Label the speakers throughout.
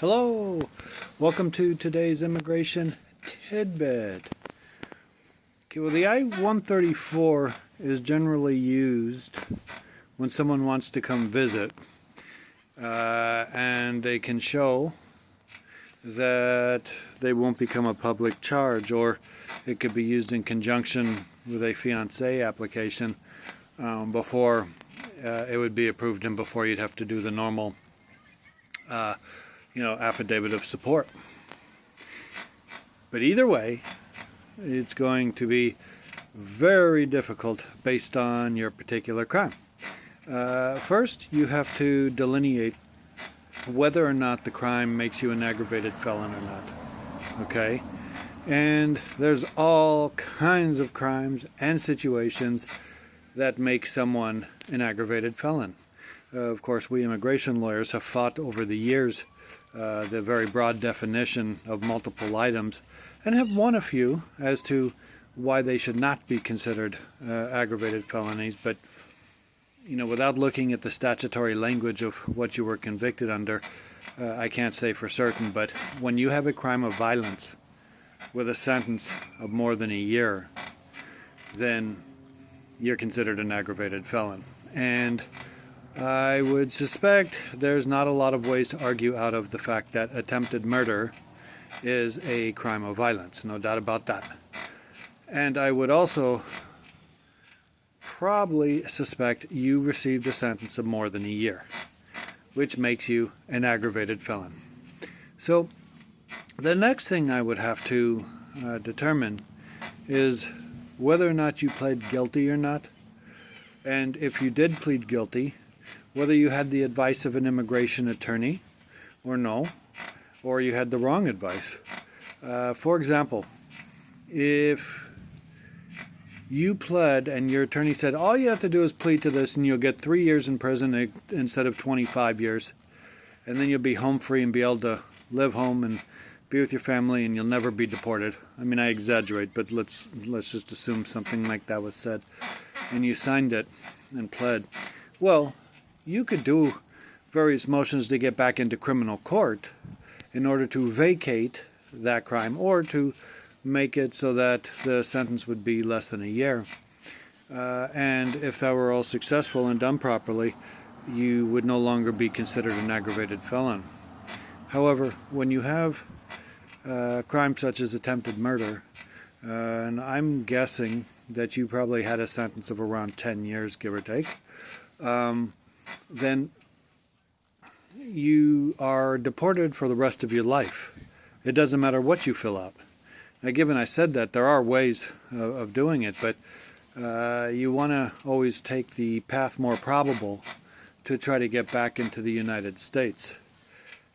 Speaker 1: Hello, welcome to today's immigration tidbit. Okay, well, the I-134 is generally used when someone wants to come visit, and they can show that they won't become a public charge, or it could be used in conjunction with a fiancé application before it would be approved and before you'd have to do the normal affidavit of support. But either way, it's going to be very difficult based on your particular crime. First, you have to delineate whether or not the crime makes you an aggravated felon or not. Okay? And there's all kinds of crimes and situations that make someone an aggravated felon. Of course, we immigration lawyers have fought over the years the very broad definition of multiple items, and have won a few as to why they should not be considered aggravated felonies. But without looking at the statutory language of what you were convicted under, I can't say for certain. But when you have a crime of violence with a sentence of more than a year, then you're considered an aggravated felon. And I would suspect there's not a lot of ways to argue out of the fact that attempted murder is a crime of violence, no doubt about that. And I would also probably suspect you received a sentence of more than a year, which makes you an aggravated felon. So the next thing I would have to determine is whether or not you pled guilty or not. And if you did plead guilty, whether you had the advice of an immigration attorney or no, or you had the wrong advice. For example, if you pled and your attorney said, all you have to do is plead to this and you'll get 3 years in prison instead of 25 years, and then you'll be home free and be able to live home and be with your family and you'll never be deported. I mean, I exaggerate, but let's just assume something like that was said, and you signed it and pled. Well, you could do various motions to get back into criminal court in order to vacate that crime or to make it so that the sentence would be less than a year. And if that were all successful and done properly, you would no longer be considered an aggravated felon. However, when you have crimes such as attempted murder, and I'm guessing that you probably had a sentence of around 10 years, give or take, then you are deported for the rest of your life. It doesn't matter what you fill out. Now, given I said that, there are ways of doing it, but you want to always take the path more probable to try to get back into the United States.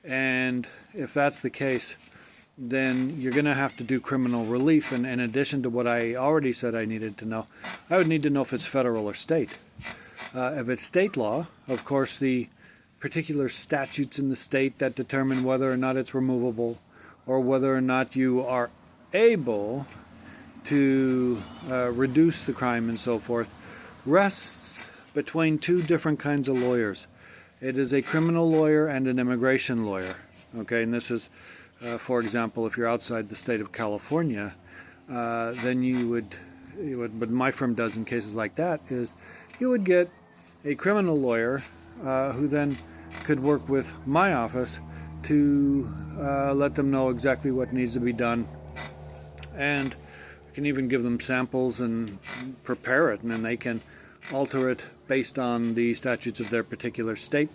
Speaker 1: And if that's the case, then you're going to have to do criminal relief. And in addition to what I already said I needed to know, I would need to know if it's federal or state. If it's state law, of course, the particular statutes in the state that determine whether or not it's removable or whether or not you are able to reduce the crime and so forth rests between two different kinds of lawyers. It is a criminal lawyer and an immigration lawyer. Okay, and this is, for example, if you're outside the state of California, then you would, what my firm does in cases like that is you would get a criminal lawyer who then could work with my office to let them know exactly what needs to be done, and we can even give them samples and prepare it, and then they can alter it based on the statutes of their particular state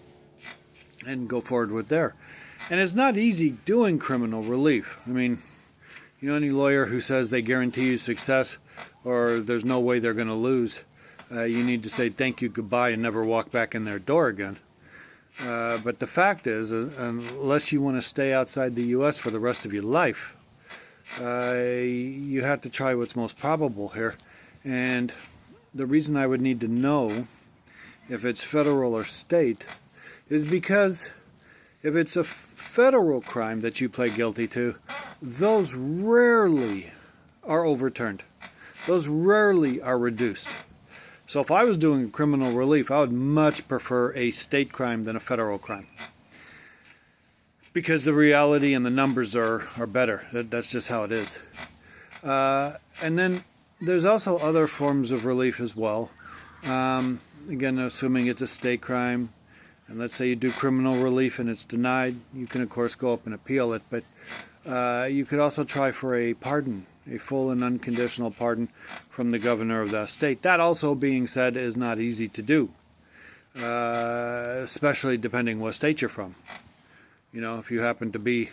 Speaker 1: and go forward with there. And it's not easy doing criminal relief. I mean, any lawyer who says they guarantee you success or there's no way they're going to lose, you need to say thank you, goodbye, and never walk back in their door again. But the fact is, unless you want to stay outside the U.S. for the rest of your life, you have to try what's most probable here. And the reason I would need to know if it's federal or state is because if it's a federal crime that you plead guilty to, those rarely are overturned. Those rarely are reduced. So if I was doing criminal relief, I would much prefer a state crime than a federal crime. because the reality and the numbers are better. That's just how it is. And then there's also other forms of relief as well. Again, assuming it's a state crime, and let's say you do criminal relief and it's denied, you can of course go up and appeal it, but you could also try for a pardon, a full and unconditional pardon from the governor of that state. That also being said is not easy to do, especially depending what state you're from. You know, if you happen to be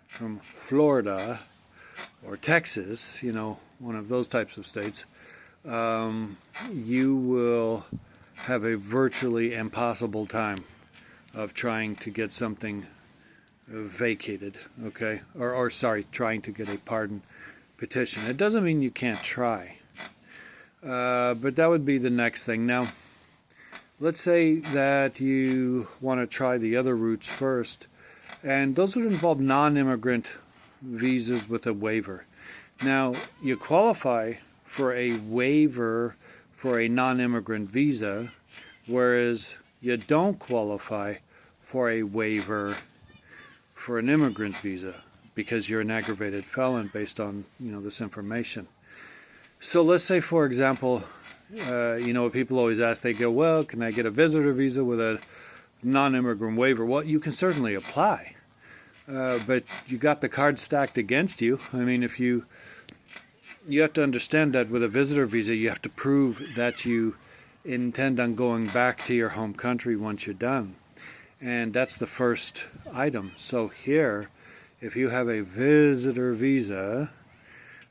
Speaker 1: from Florida or Texas, you know, one of those types of states, you will have a virtually impossible time of trying to get something vacated, okay? Or sorry, trying to get a pardon petition. It doesn't mean you can't try, but that would be the next thing. Now, let's say that you want to try the other routes first, and those would involve non-immigrant visas with a waiver. Now, you qualify for a waiver for a non-immigrant visa, whereas you don't qualify for a waiver for an immigrant visa because you're an aggravated felon based on, you know, this information. So let's say, for example, you know, people always ask, they go, well, can I get a visitor visa with a non-immigrant waiver? Well, you can certainly apply, but you got the cards stacked against you. I mean, if you have to understand that with a visitor visa, you have to prove that you intend on going back to your home country once you're done. And that's the first item. So here, if you have a visitor visa,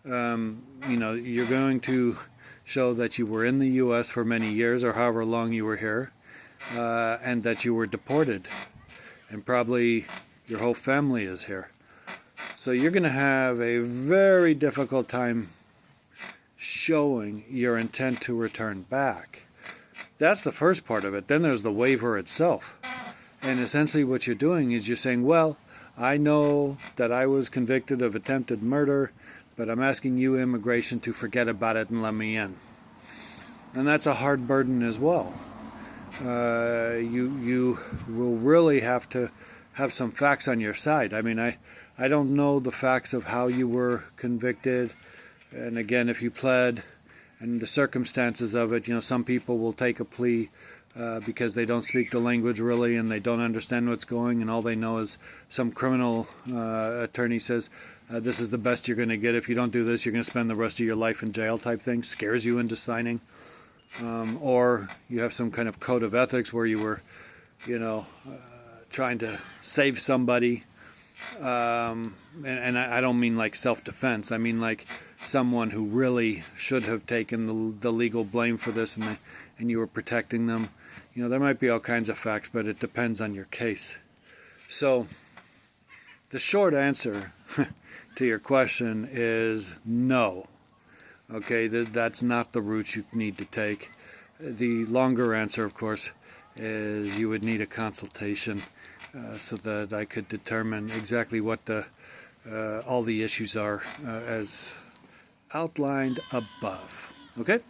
Speaker 1: you know, you're going to show that you were in the U.S. for many years or however long you were here, and that you were deported. And probably your whole family is here. So you're going to have a very difficult time showing your intent to return back. That's the first part of it. Then there's the waiver itself. And essentially what you're doing is you're saying, well, I know that I was convicted of attempted murder, but I'm asking you, immigration, to forget about it and let me in. And that's a hard burden as well. You will really have to have some facts on your side. I mean, I don't know the facts of how you were convicted. And again, if you pled and the circumstances of it, you know, some people will take a plea because they don't speak the language really and they don't understand what's going, and all they know is some criminal attorney says, this is the best you're going to get. If you don't do this, you're going to spend the rest of your life in jail type thing, scares you into signing. Or you have some kind of code of ethics where you were, you know, trying to save somebody. And I don't mean like self-defense. I mean like someone who really should have taken the legal blame for this, and you were protecting them. You know, there might be all kinds of facts, but it depends on your case. So the short answer to your question is no. Okay, that's not the route you need to take. The longer answer, of course, is you would need a consultation so that I could determine exactly what all the issues are as outlined above. Okay?